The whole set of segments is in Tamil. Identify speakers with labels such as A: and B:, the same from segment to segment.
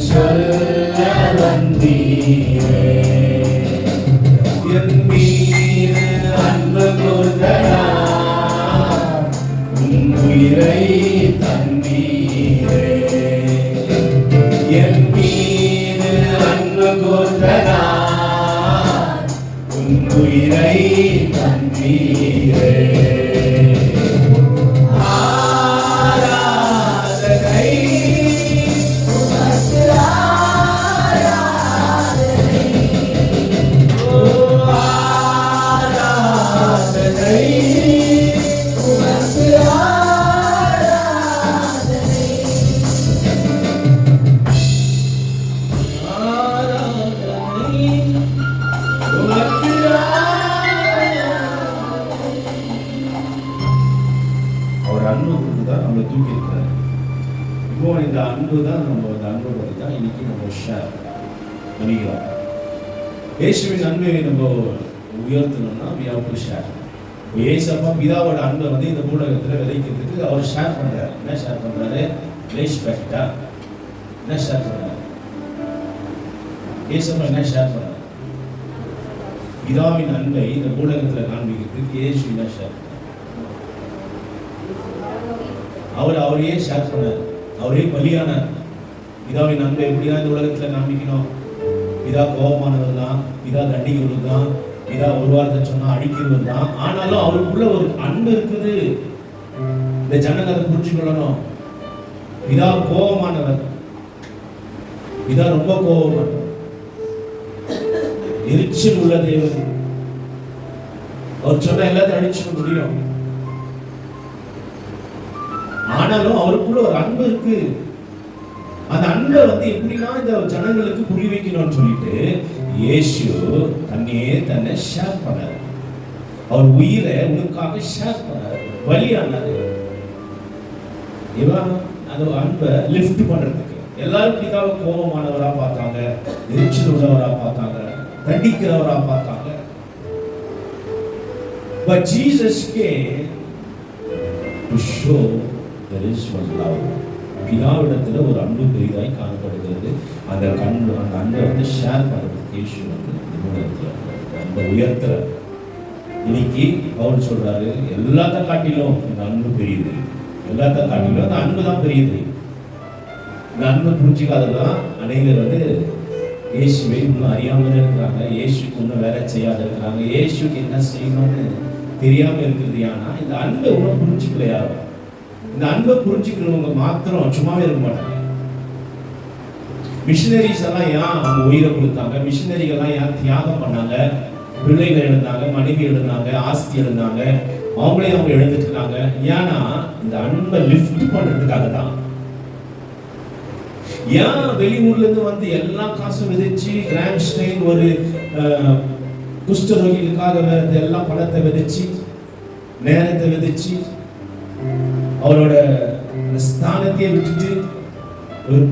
A: சொல்ல வந்தீரே. என் மீது அன்பு கூர்ந்ததால் உன் உயிரை தந்தீரே. என் மீது அன்பு கூர்ந்ததால் உன் உயிரை தந்தீரே. இந்த அன்பு தான் நம்ம அன்பு பற்றி தான் இன்னைக்கு நம்ம ஷேர் பண்ணிக்கிறோம். இயேசுவின் அன்பை நம்ம உயர்த்தணும்னா we have to share. இயேசப்பா பிதாவோட அன்பை வந்து இந்த ஊடகத்தில் விதைக்கிறதுக்கு அவர் ஷேர் பண்றாரு. என்ன ஷேர் பண்றாரு? ரெஸ்பெக்டா என்ன ஷேர் பண்றாரு? இயேசப்பா என்ன ஷேர் பண்றாரு? பிதாவின் அன்பை இந்த ஊடகத்தில் காண்பிக்கிறதுக்கு இயேசு என்ன ஷேர் பண்றாரு? அவரையே ஷேர் பண்ணார். அவரே பலியானார். பிதாவின் அன்பை எப்படிதான் இந்த உலகத்துல காண்பிக்கணும்? பிதா கோபமானவர் தான், பிதா தண்டிக்கிறவர் தான், பிதா ஒரு வார்த்தை சொன்னா அடிக்கிறவர் தான். ஆனாலும் அவருக்குள்ள ஒரு அன்பு இருக்குது. இந்த ஜனங்க அதை புரிஞ்சுக்கொள்ளணும். பிதா கோபமானவர், பிதா ரொம்ப கோபமானவர், எரிச்சல் உள்ள தேவன். அவர் சொன்ன எல்லாத்தையும் அடிச்சுக்க முடியும். ஆனாலும் அவருக்குள்ள ஒரு அன்பு இருக்கு. அந்த அன்பை வந்து எப்படின்னா இந்த ஜனங்களுக்கு புரிய வைக்கணும்னு சொல்லிட்டு இயேசு தன்னை ஷேர் பண்ணாரு. அவர் உயிரை உனக்காக ஷேர் பண்ணாரு, பலியானாரு. இவன் அந்த அன்பை லிஃப்ட் பண்றதுக்கு எல்லாரும் பிதாவை கோபமானவரா பார்த்தாங்க, எரிச்சல் உள்ளவரா பார்த்தாங்க, தண்டிக்கிறவரா பார்த்தாங்க. But Jesus came to show there is one love. பிதாவிடத்துல ஒரு அன்பு பெரிதாய் காணப்படுகிறது. அந்த அன்பை வந்து ஷேர் பண்ணுறதுக்கு இயேசு வந்து அந்த உயர்த்துற. இன்னைக்கு பவுல் சொல்றாரு, எல்லாத்த காட்டிலும் இந்த அன்பு பெரியது, எல்லாத்த காட்டிலும் அந்த அன்பு தான் பெரியது. இந்த அன்பு புரிஞ்சிக்காததான் அனைவர் வந்து இயேசுவை இன்னும் அறியாமல் இருக்கிறாங்க, இயேசுக்கு இன்னும் வேலை செய்யாத இருக்கிறாங்க, இயேசுக்கு என்ன செய்யணும்னு தெரியாம இருக்கிறது. ஏன்னா இந்த அன்பை இன்னும் புரிஞ்சிக்கல யாரும். இந்த அன்பை புரிஞ்சுக்கிறவங்க மாத்திரம் சும்மாவே இருக்க மாட்டாங்க. மிஷினரிஸ் எல்லாம் ஏன் அவங்க உயிரை கொடுத்தாங்க? மிஷினரிகள்லாம் ஏன் தியாகம் பண்ணாங்க? பிள்ளைகள் எழுந்தாங்க, மனைவி எழுந்தாங்க, ஆஸ்தி எழுந்தாங்க, அவங்களே அவங்க எழுந்துட்டு இருக்காங்க. ஏன்னா இந்த அன்பை லிஃப்ட் பண்றதுக்காக தான். ஏன் வெளியூர்ல இருந்து வந்து எல்லா காசும் விதைச்சு கிராண்ட்ஸ்டைன் ஒரு குஷ்டரோகிகளுக்காக எல்லாம் பணத்தை விதைச்சு நேரத்தை விதைச்சு அவரோட ஸ்தானத்தையே விட்டுட்டு ஒரு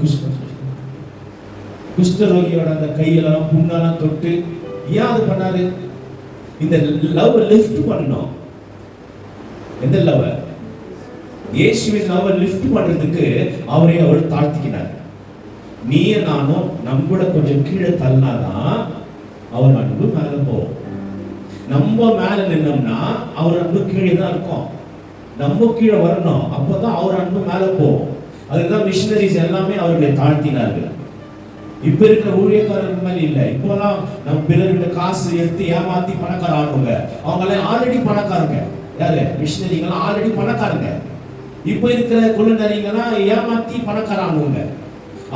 A: குஷ்டரோகியோட அந்த கையெல்லாம் புண்ணெல்லாம் தொட்டு ஏன் அது பண்ணாரு? இந்த லவ் லிஃப்ட் பண்ணணும். எந்த லவ்? இயேசுவின் லவ் லிஃப்ட் பண்றதுக்கு அவரை அவர் தாழ்த்திக்கினார். நீயே நானும் நம்மள கொஞ்சம் கீழே தள்ளினாதான் அவர் அன்பு மேல போகும். நம்ம மேல நின்னோம்னா அவர் அன்பு கீழே தான் இருக்கும். நம்ம கீழே வரணும், அப்பதான் அவர் அன்பு மேல போகும். அதுதான் மிஷினரிஸ் எல்லாமே அவர்களை தாழ்த்தினார்கள். இப்ப இருக்கிற ஊழியக்காரர்கள் மேல இல்ல. இப்போலாம் நம்ம பிறர்கிட்ட காசு எடுத்து ஏமாத்தி பணக்கார ஆகுங்க. அவங்க எல்லாம் ஆல்ரெடி பணக்காரங்க. யாரு? மிஷினரிகள் ஆல்ரெடி பணக்காரங்க. இப்ப இருக்கிற குழுநரிகள்லாம் ஏமாத்தி பணக்கார ஆகுங்க.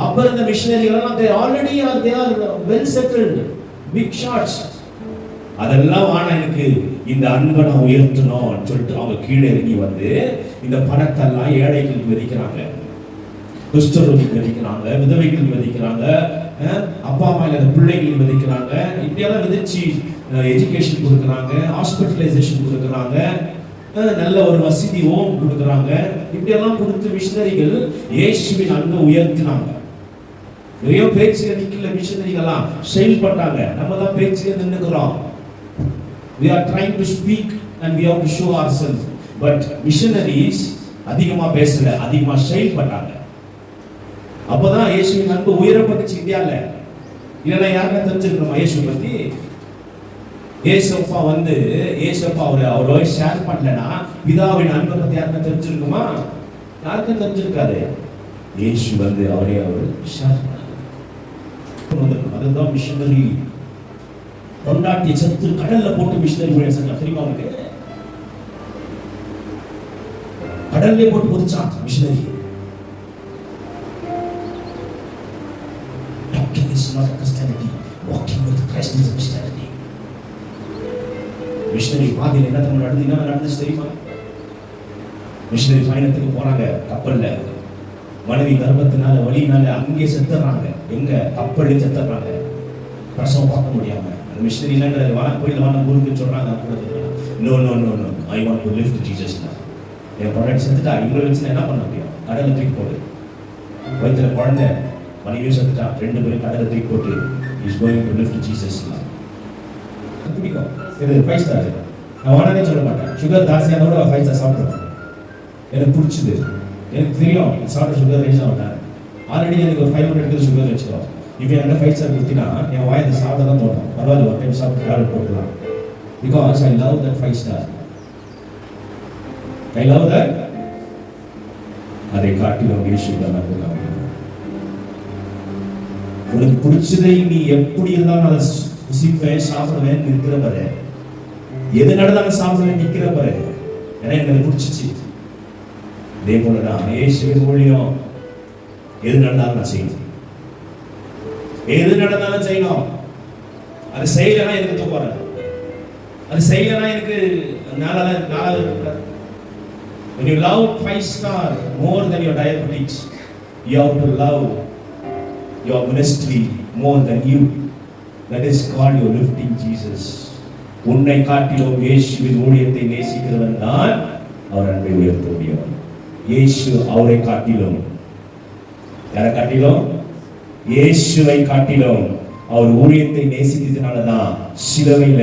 A: அப்ப இருந்த மிஷினரிகள் எல்லாம் they are well settled, big shots. அதெல்லாம் ஆனா எனக்கு இந்த அன்பை நான் உயர்த்தணும் சொல்லிட்டு அவங்க கீழே இறங்கி வந்து இந்த பணத்தெல்லாம் ஏழைகளுக்கு விதிக்கிறாங்க, குஷ்டரோகிக்கு விதிக்கிறாங்க, விதவைகளுக்கு விதிக்கிறாங்க, அப்பா அம்மா இல்லாத பிள்ளைகளுக்கு விதிக்கிறாங்க. இப்படியெல்லாம் விதிச்சு எஜுகேஷன் கொடுக்குறாங்க, ஹாஸ்பிட்டலைசேஷன் கொடுக்குறாங்க, நல்ல ஒரு வசதி ஹோம் கொடுக்குறாங்க. இப்படியெல்லாம் கொடுத்து மிஷினரிகள் இயேசுவின் அன்பை உயர்த்தினாங்க. நிறைய பேச்சுல நிக்கல மிஷினரிகள்லாம் செயல்பட்டாங்க. நம்ம தான் பேச்சுல நின்னுக்கிறோம். We are trying to speak and we have to show ourselves. But missionaries அதிகமா பேசல, அதிகமா செயல்பட்டாங்க. அப்பதான் இயேசுவின் அன்பு உயரப்பட்டுச்சு இந்தியால. இல்லைன்னா யாருன்னா தெரிஞ்சிருக்கணுமா இயேசு பத்தி? ஏசப்பா ஏசப்பா அவரோட ஷேர் பண்ணலனா பிதாவின் அன்பை பத்தி யாருன்னா தெரிஞ்சிருக்குமா? யாருக்கும் தெரிஞ்சிருக்காது. இயேசு அவரே ஷேர் பண்ணாரு. அதுதான் மிஷனரி. கொண்டாட்டி செத்து கடல்ல போட்டு மிஷனரி ஊழியம் செஞ்சான் தெரியுமா உங்களுக்கு? கடல்ல போட்டு புதிச்சான் missionary. Talking is not Christianity. Walking with Christ is Christianity. Missionary பாதையில் என்ன நடந்துச்சு தெரியுமா? மிஷனரி பயணத்துக்கு போறாங்க கப்பல்ல. மனைவி கர்ப்பத்தினால வலினால அங்கே செத்துறாங்க. எங்க? கப்பல்ல செத்துறாங்க. பிரசவம் பார்க்க முடியாம. அந்த மிஷனரி இல்லைன்றது கோயில வாங்க குருக்குன்னு சொல்றாங்க. No no no no, I want to live to Jesus. என் குழந்தை செத்துட்டா, இவ்வளோ வச்சு என்ன பண்ண முடியும்? கடலை தூக்கி போடு. வயிற்றுல குழந்தை, மனைவியும் செத்துட்டா, 2 பேரும் கடலை தூக்கி போட்டு is going to live to Jesus. பிடிக்கும் இது 5 ஸ்டார். நான் வானே சொல்ல மாட்டேன். சுகர் ஜாஸ்தியானோட 5 ஸ்டார் சாப்பிடுவேன். எனக்கு பிடிச்சது, எனக்கு தெரியும் சாப்பிட்ட சுகர் ரேஸ் ஆகிட்டேன். ஆல்ரெடி எனக்கு ஒரு 500 எடுத்து சுகர் வச்சுக்கிறோம். இப்போ என்கிட்ட 5 ஸ்டார் கொடுத்தினா என் வாயை சாப்பிட தான் தோணும். பரவாயில்ல, ஒரு டைம் சாப்பிட்டு கால் போட்டுக்கலாம். Because I love that 5 star. I love that. அதை காட்டிலும் இயேசுவை நம்புகிறாங்க. உனக்கு பிடிச்சதை நீ எப்படி இருந்தாலும் அதை ருசிப்பேன், சாப்பிடுவேன், நிற்கிறவரை எது நடந்தாலும் சாப்பிடுவேன், நிற்கிறவரை. ஏன்னா எனக்கு பிடிச்சிச்சு. இதே போலதான் இயேசுவின் ஊழியம். எது நடந்தாலும் நான் செய்யணும். எது நடந்தாலும் செய்யணும். அது செய்யலைன்னா எனக்கு தூக்கம் வராது. அது செய்யலைன்னா எனக்கு நாளாக இருக்காது. When you love 5 star more than your diabetics, you have to love your ministry more than you. That is called your lifting Jesus. உன்னை காட்டிலும் இயேசுவின் ஊழியத்தை நேசிக்கிறவன் தான் அவர் அன்பை உயர்த்த முடியும். இயேசு அவரை காட்டிலும், யாரை காட்டிலும்? இயேசுவை காட்டிலும் அவர் ஊழியத்தை நேசித்ததுனால தான் சிலுவையில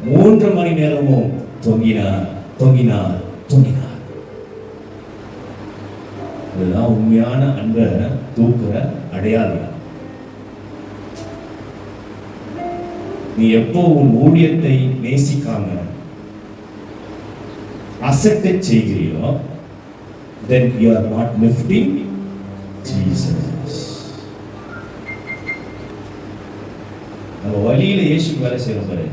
A: 3 மணி நேரமும் தொங்கினார். இதுதான் உண்மையான அன்பை தூக்குற அடையாளம். நீ எப்போ உன் ஊழியத்தை நேசிக்காம அசட்டை செய்கிறியோ, then you are not lifting Jesus. நம்ம வழியில இயேசுக்கு வேலை செய்யறோம் பாரு,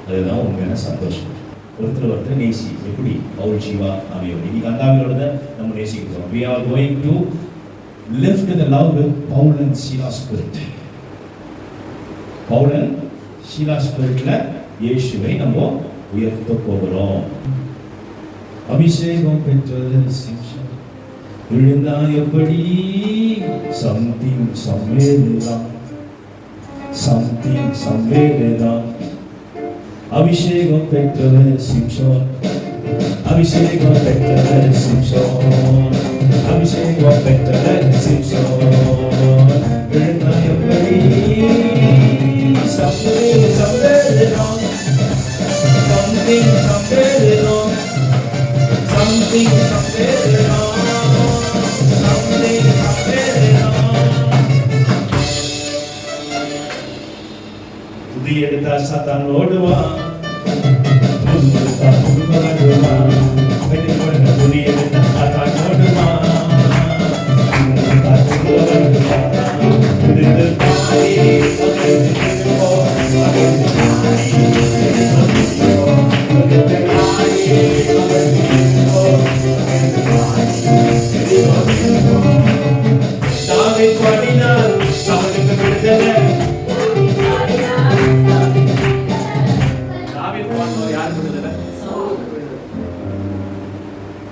A: அதுதான் உண்மையான சந்தோஷம். ஒருத்தர் நேசி. எப்படி? பவுல், சிவா, ஆவியோடு. இன்னைக்கு அந்த ஆவியோட நம்ம நேசிக்கிறோம். We are going to lift the love with Paul and Silas spirit. Paul and Silas spiritல இயேசுவை நம்ம உயர்த்த போகிறோம். அபிஷேகம் பெற்ற சிம்சன் விழுந்தா எப்படி? something somewhere தான். அபிஷேகம் பெற்றவர் சிம்சோன், அபிஷேகம் பெற்றவர் சிம்சோன், அபிஷேகம் பெற்றவர் சிம்சோன். விழுந்தா எப்படி? something somewhere wrong, something somewhere wrong, something somewhere wrong, something somewhere wrong. துதி எடுத்தா சாத்தான் ஓடுவான், துதி எடுத்தா ஓடுவான், துதி எடுத்தா சாத்தான் ஓடுவான்,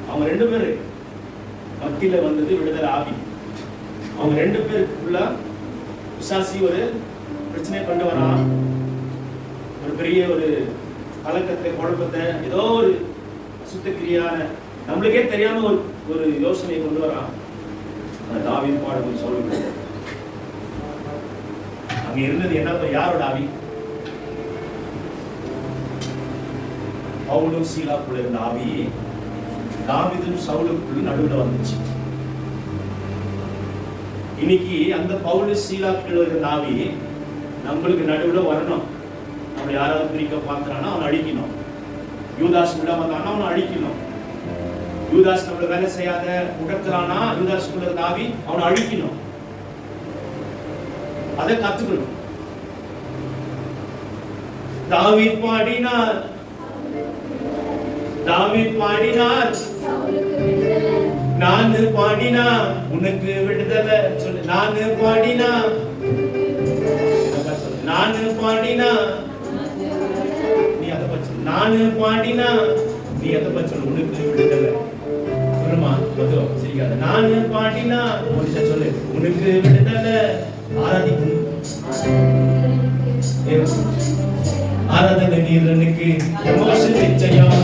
A: அவங்க 2 பேரு மத்தியில வந்தது விடுதலை ஆவி. அவங்க 2 பேருக்குள்ள பிசாசி ஒரு பிரச்சனை கொண்டு வரான். ஒரு பெரிய ஒரு கலக்கத்தை, குழப்பத்தை, ஏதோ ஒரு அசுத்தக்கிரியான நம்மளுக்கே தெரியாம ஒரு யோசனையை கொண்டு வரான். அந்த தாவீது பாடல் சொல்லுங்க. அங்க இருந்தது என்ன? யாரோட ஆவி? பவுலும் சீலாக்குள்ள இருந்த ஆவி தாவீதும் சவுலுக்குள்ள நடுவுல வந்துச்சு. இன்னைக்கு அந்த பவுல் சீலாக்கள் இருக்கிற ஆவி நம்மளுக்கு நடுவுல வரணும். நம்ம யாராவது பிரிக்க பார்க்கறானா அவனை அழிக்கணும். யூதாஸ் விட வந்தானா அவனை அழிக்கணும். யூதாஸ் நம்மள வேலை செய்யாத உடக்கிறானா யூதாஸ்குள்ள இருக்கிற ஆவி அவனை அழிக்கணும். அதை கத்துக்கணும். தாவீது பாடினார், நான் பாடினா உனக்கு விடுதலை சொல்லு. நான் பாடினா நீ அதை பற்றி, நான் பாடினா நீ அதை பற்றி உனக்கு விடுதலை சொல்லுமா. மதுவா சரிக்காத. நான் பாடினா சொல்லு உனக்கு விடுதலை. ஆராதனை நீரனுக்கு நிச்சயம்